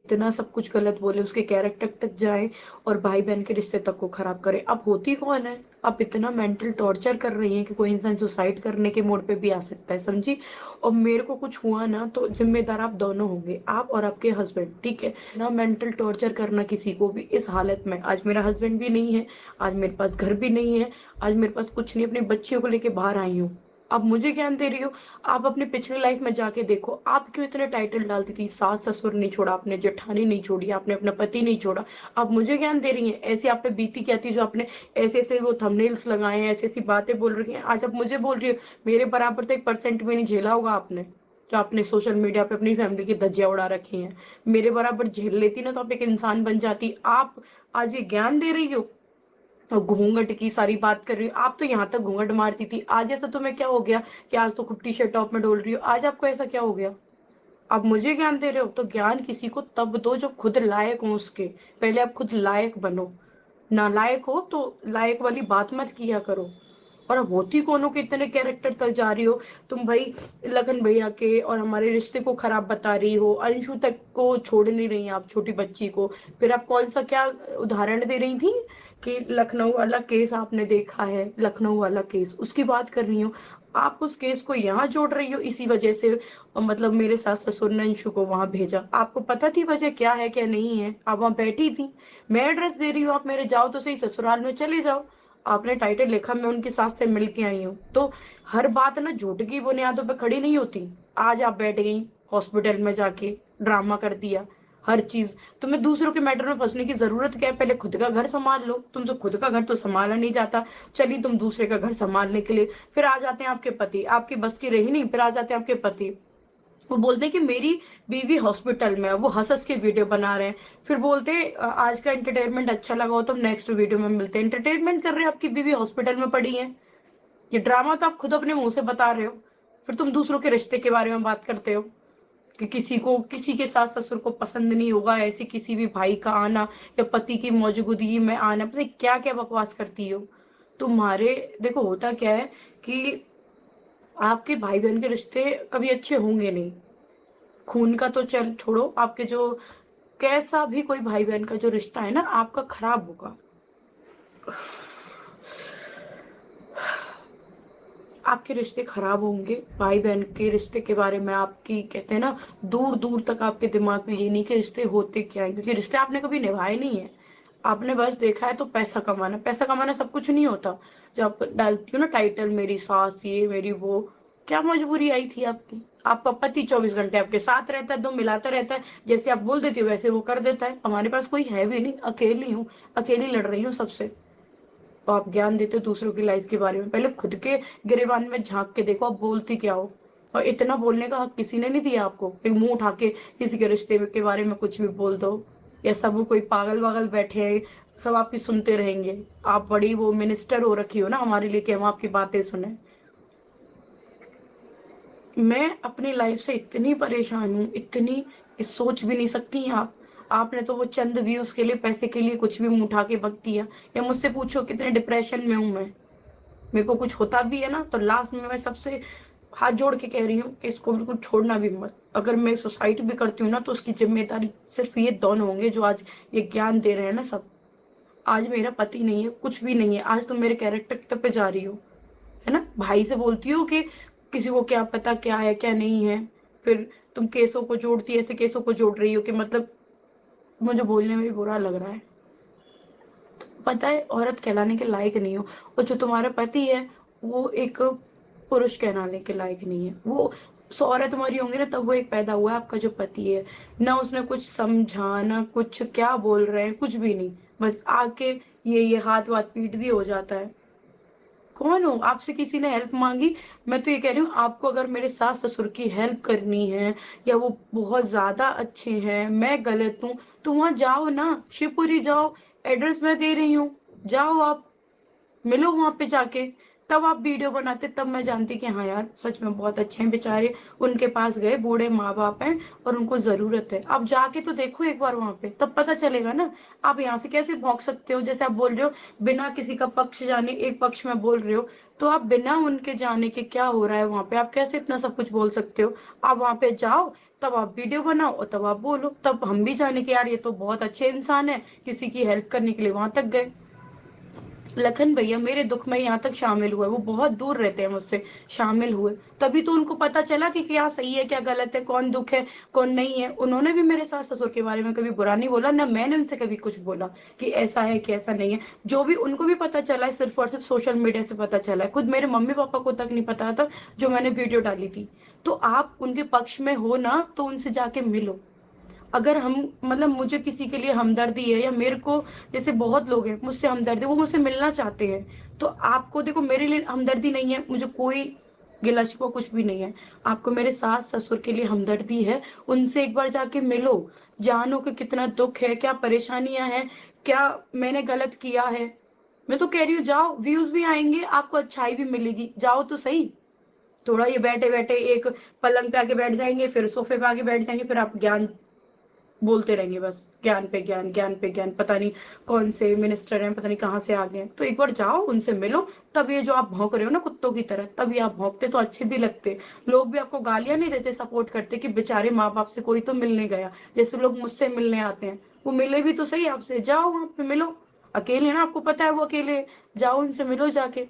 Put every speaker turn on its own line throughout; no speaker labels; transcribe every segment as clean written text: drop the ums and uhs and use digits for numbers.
इतना सब कुछ गलत बोले, उसके कैरेक्टर तक जाए और भाई बहन के रिश्ते तक को खराब करे। अब होती कौन है? आप इतना मेंटल टॉर्चर कर रही हैं कि कोई इंसान सुसाइड करने के मोड पे भी आ सकता है, समझी? और मेरे को कुछ हुआ ना तो जिम्मेदार आप दोनों होंगे, आप और आपके हस्बैंड, ठीक है ना? मेंटल टॉर्चर करना किसी को भी इस हालत में। आज मेरा हस्बैंड भी नहीं है, आज मेरे पास घर भी नहीं है, आज मेरे पास कुछ नहीं, अपने बच्चियों को लेके बाहर आई हूँ। आप मुझे ज्ञान दे रही हो? आप अपनी पिछली लाइफ में जाके देखो, आप क्यों इतने टाइटल डालती थी? सास ससुर नहीं छोड़ा आपने, जेठानी नहीं छोड़ी आपने, अपना पति नहीं छोड़ा। आप मुझे ज्ञान दे रही हैं? ऐसी आप पे बीती क्या थी जो आपने ऐसे ऐसे वो थंबनेल्स लगाए हैं, ऐसी ऐसी बातें बोल रही हैं, आज आप मुझे बोल रही हो? मेरे बराबर तो 1% भी नहीं झेला होगा आपने, जो आपने सोशल मीडिया पे अपनी फैमिली की धज्जियां उड़ा रखी हैं। मेरे बराबर झेल लेती ना तो आप एक इंसान बन जाती। आप आज ये ज्ञान दे रही हो और घूंघट की सारी बात कर रही हो। आप तो यहाँ तक घूंघट मारती थी, आज ऐसा तुम्हें क्या हो गया कि आज तो खूब टी शर्ट टॉप में डोल रही हो? आज आपको ऐसा क्या हो गया? आप मुझे ज्ञान दे रहे हो? तो ज्ञान किसी को तब दो जब खुद लायक हो उसके। पहले आप खुद लायक बनो। नालायक हो तो लायक वाली बात मत किया करो। और अब होती कौन हो कि इतने कैरेक्टर तक जा रही हो तुम भाई? लखन भैया के और हमारे रिश्ते को खराब बता रही हो, अंशु तक को छोड़ नहीं रही आप, छोटी बच्ची को। फिर आप कौन सा क्या उदाहरण दे रही थी कि लखनऊ वाला केस आपने देखा है, लखनऊ वाला केस उसकी बात कर रही हूँ। आप उस केस को यहाँ जोड़ रही हो इसी वजह से। मतलब मेरे सास ससुर ने अंशु को वहां भेजा, आपको पता थी वजह क्या है क्या नहीं है? आप वहां बैठी थी। मैं एड्रेस दे रही हूँ, आप मेरे जाओ तो सही, ससुराल में चले जाओ। आपने टाइटल लिखा मैं उनकी सास से मिल के आई हूँ, तो हर बात ना झूठ की बुनियादों पे खड़ी नहीं होती। आज आप बैठ गई हॉस्पिटल में जाके, ड्रामा कर दिया हर चीज। तुम्हें दूसरों के मैटर में फंसने की जरूरत क्या है? पहले खुद का घर संभाल लो, तुमसे खुद का घर तो संभाला नहीं जाता, चली तुम दूसरे का घर संभालने के लिए। फिर आ जाते हैं आपके पति, आपकी बस की रही नहीं, फिर आ जाते हैं आपके पति, वो बोलते हैं कि मेरी बीवी हॉस्पिटल में है, वो हंस हंस के वीडियो बना रहे हैं। फिर बोलते हैं आज का एंटरटेनमेंट अच्छा लगा हो तो हम नेक्स्ट वीडियो में मिलते हैं। एंटरटेनमेंट कर रहे हैं, आपकी बीवी हॉस्पिटल में पड़ी है। ये ड्रामा तो आप खुद अपने मुंह से बता रहे हो। फिर तुम दूसरों के रिश्ते के बारे में बात करते हो कि किसी को, किसी के सास ससुर को पसंद नहीं होगा ऐसे किसी भी भाई का आना, या पति की मौजूदगी में आना, पता नहीं क्या क्या बकवास करती हो तुम्हारे। देखो होता क्या है कि आपके भाई बहन के रिश्ते कभी अच्छे होंगे नहीं। खून का तो चल छोड़ो, आपके जो कैसा भी कोई भाई बहन का जो रिश्ता है ना आपका खराब होगा। आपके रिश्ते खराब होंगे, भाई बहन के रिश्ते के बारे में आपकी कहते हैं ना दूर दूर तक आपके दिमाग में ये नहीं कि रिश्ते होते क्या है, क्योंकि रिश्ते आपने कभी निभाए नहीं है। आपने बस देखा है तो पैसा कमाना, पैसा कमाना सब कुछ नहीं होता। जो आप डालती हो ना टाइटल, मेरी सास ये मेरी वो, क्या मजबूरी आई थी आपकी? आपका पति 24 घंटे आपके साथ रहता है, दो मिलाता रहता है, जैसे आप बोल देती हो वैसे वो कर देता है। हमारे पास कोई है भी नहीं, अकेली हूँ, अकेली लड़ रही हूँ सबसे। तो आप ज्ञान देते हो दूसरों की लाइफ के बारे में, पहले खुद के गिरेबान में झांक के देखो आप बोलती क्या हो। और इतना बोलने का हक किसी ने नहीं दिया आपको कि मुंह उठा के किसी के रिश्ते के बारे में कुछ भी बोल दो। या सब कोई पागल वागल बैठे हैं, सब आपकी सुनते रहेंगे? आप बड़ी वो मिनिस्टर हो रखी हो ना हमारे लिए कि हम आपकी बातें सुने। मैं अपनी लाइफ से इतनी परेशान हूँ, इतनी कि सोच भी नहीं सकती हैं आप। आपने तो वो चंद व्यूज के लिए, पैसे के लिए कुछ भी मुंह उठा के बक दिया। या मुझसे पूछो कितने डिप्रेशन में हूं मैं। मेरे को कुछ होता भी है ना तो लास्ट में मैं सबसे हाथ जोड़ के कह रही हूँ कि इसको बिल्कुल छोड़ना भी मत। अगर मैं सुसाइड भी करती हूँ ना तो उसकी जिम्मेदारी सिर्फ ये दोनों होंगे जो आज ये ज्ञान दे रहे हैं ना सब। आज मेरा पति नहीं है, कुछ भी नहीं है, आज तुम मेरे कैरेक्टर पे जा रही हो, है ना? भाई से बोलती हो कि किसी को क्या पता क्या है क्या नहीं है। फिर तुम केसों को जोड़ती, ऐसे केसों को जोड़ रही हो कि मतलब मुझे बोलने में भी बुरा लग रहा है। पता है औरत कहलाने के लायक नहीं हो। और जो तुम्हारा पति है वो एक पुरुष कहलाने के लायक नहीं है। वो 100 तुम्हारी होंगी ना तब वो एक पैदा हुआ है, आपका जो पति है। ना उसने कुछ समझा, ना कुछ क्या बोल रहे हैं, कुछ भी नहीं। बस आके ये हाथ वाथ पीट दिए हो जाता है। कौन हो? आपसे किसी ने हेल्प मांगी? मैं तो ये कह रही हूँ आपको अगर मेरे सास ससुर की हेल्प करनी है, या वो बहुत ज्यादा अच्छे हैं, मैं गलत हूँ, तो वहां जाओ ना, शिवपुरी जाओ। एड्रेस मैं दे रही हूँ, जाओ आप, मिलो वहां पे जाके। तब आप वीडियो बनाते, तब मैं जानती कि हाँ यार सच में बहुत अच्छे हैं बेचारे, उनके पास गए, बूढ़े माँ बाप हैं और उनको जरूरत है। आप जाके तो देखो एक बार वहां पे, तब पता चलेगा ना। आप यहाँ से कैसे भौंक सकते हो, जैसे आप बोल रहे हो बिना किसी का पक्ष जाने एक पक्ष में बोल रहे हो, तो आप बिना उनके जाने के क्या हो रहा है वहां पे आप कैसे इतना सब कुछ बोल सकते हो। आप वहां पे जाओ, तब आप वीडियो बनाओ और तब आप बोलो, तब हम भी जाने कि यार ये तो बहुत अच्छे इंसान है, किसी की हेल्प करने के लिए वहां तक गए। लखन भैया मेरे दुख में यहाँ तक शामिल हुए, वो बहुत दूर रहते हैं मुझसे, शामिल हुए, तभी तो उनको पता चला कि क्या सही है क्या गलत है, कौन दुख है कौन नहीं है। उन्होंने भी मेरे सास ससुर के बारे में कभी बुरा नहीं बोला, ना मैंने उनसे कभी कुछ बोला कि ऐसा है कि ऐसा नहीं है। जो भी उनको भी पता चला है सिर्फ और सिर्फ सोशल मीडिया से पता चला है, खुद मेरे मम्मी पापा को तक नहीं पता था जो मैंने वीडियो डाली थी। तो आप उनके पक्ष में हो ना, तो उनसे जाके मिलो। अगर हम मतलब मुझे किसी के लिए हमदर्दी है, या मेरे को जैसे बहुत लोग हैं मुझसे हमदर्दी, वो मुझसे मिलना चाहते हैं, तो आपको देखो मेरे लिए हमदर्दी नहीं है, मुझे कोई गिला शिकवा कुछ भी नहीं है, आपको मेरे सास ससुर के लिए हमदर्दी है, उनसे एक बार जाके मिलो, जानो कि कितना दुख है, क्या परेशानियां हैं, क्या मैंने गलत किया है। मैं तो कह रही हूँ जाओ, व्यूज भी आएंगे, आपको अच्छाई भी मिलेगी, जाओ तो सही। थोड़ा ये बैठे बैठे एक पलंग पे आके बैठ जाएंगे, फिर सोफे पे आके बैठ जाएंगे, फिर आप ज्ञान बोलते रहेंगे बस, ज्ञान पे ज्ञान, ज्ञान पे ज्ञान, पता नहीं कौन से मिनिस्टर हैं, पता नहीं कहाँ से आ गए हैं। तो एक बार जाओ उनसे मिलो, तब ये जो आप भौंक रहे हो ना कुत्तों की तरह, तब ये आप भौंकते तो अच्छे भी लगते, लोग भी आपको गालियां नहीं देते, सपोर्ट करते कि बेचारे माँ बाप से कोई तो मिलने गया, जैसे लोग मुझसे मिलने आते हैं, वो मिले भी तो सही आपसे, जाओ वहां पे मिलो। अकेले ना, आपको पता है वो अकेले, जाओ उनसे मिलो, जाके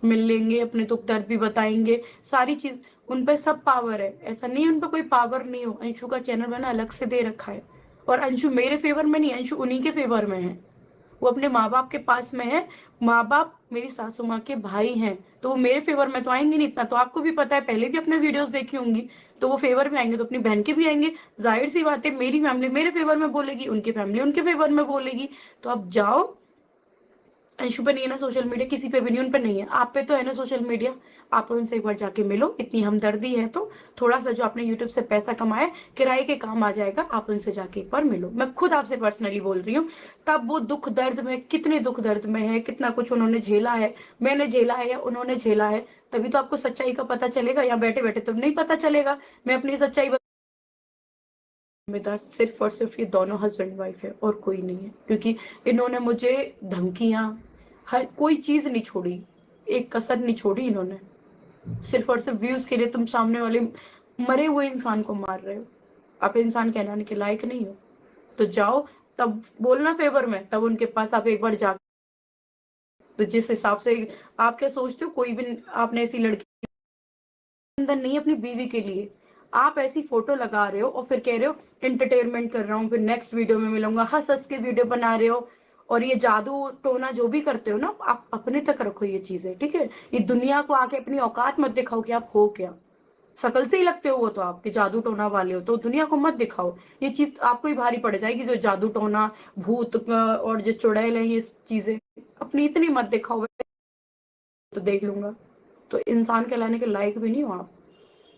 मिल लेंगे, अपने दुख दर्द भी बताएंगे, सारी चीज। उन पे सब पावर है, ऐसा नहीं उन पे कोई पावर नहीं हो। अंशु का चैनल मैंने अलग से दे रखा है, और अंशु मेरे फेवर में नहीं, अंशु उन्हीं के फेवर में है, वो अपने माँ बाप के पास में है। माँ बाप मेरी सासू माँ के भाई हैं, तो वो मेरे फेवर में तो आएंगे नहीं, इतना तो आपको भी पता है, पहले भी अपने वीडियोस देखी होंगी, तो वो फेवर में आएंगे तो अपनी बहन के भी आएंगे। जाहिर सी बात है, मेरी फैमिली मेरे फेवर में बोलेगी, उनकी फैमिली उनके फेवर में बोलेगी। तो अब जाओ, अंशु पे नहीं है ना सोशल मीडिया, किसी पे भी नहीं, उन पे नहीं है, आप पे तो है ना सोशल मीडिया, आप उनसे एक बार जाके मिलो, इतनी हमदर्दी है तो थोड़ा सा जो आपने यूट्यूब से पैसा कमाया किराए के काम आ जाएगा, आप उनसे जाके एक बार मिलो। मैं खुद आपसे पर्सनली बोल रही हूँ, तब वो दुख दर्द में, कितने दुख दर्द में है, कितना कुछ उन्होंने झेला है, मैंने झेला है या उन्होंने झेला है, तभी तो आपको सच्चाई का पता चलेगा। यहाँ बैठे बैठे तो नहीं पता चलेगा। मैं अपनी सच्चाई जिम्मेदार सिर्फ और सिर्फ ये दोनों हस्बैंड वाइफ है और कोई नहीं है, क्योंकि इन्होंने मुझे धमकियां, हर कोई चीज नहीं छोड़ी, एक कसर नहीं छोड़ी इन्होंने। सिर्फ और सिर्फ व्यूज के लिए तुम सामने वाले मरे हुए इंसान को मार रहे हो, आप इंसान कहलाने के लायक नहीं हो। तो जाओ, तब बोलना फेवर में, तब उनके पास आप एक बार जा। तो जिस हिसाब से आप क्या सोचते हो, कोई भी आपने ऐसी लड़की अंदर नहीं अपनी बीवी के लिए, आप ऐसी फोटो लगा रहे हो और फिर कह रहे हो एंटरटेनमेंट कर रहा हूँ, फिर नेक्स्ट वीडियो में मिलूंगा, हंस हंस के वीडियो बना रहे हो। और ये जादू टोना जो भी करते हो ना, आप अपने तक रखो ये चीजें, ठीक है। ये दुनिया को आके अपनी औकात मत दिखाओ कि आप हो क्या, शकल से ही लगते हो वो तो आपके जादू टोना वाले हो, तो दुनिया को मत दिखाओ। ये चीज आपको ही भारी पड़ जाएगी, जो जादू टोना भूत और जो चुड़ैल है, ये चीजें अपनी इतनी मत दिखाओ, तो देख लूंगा। तो इंसान कहलाने के लायक भी नहीं हो आप।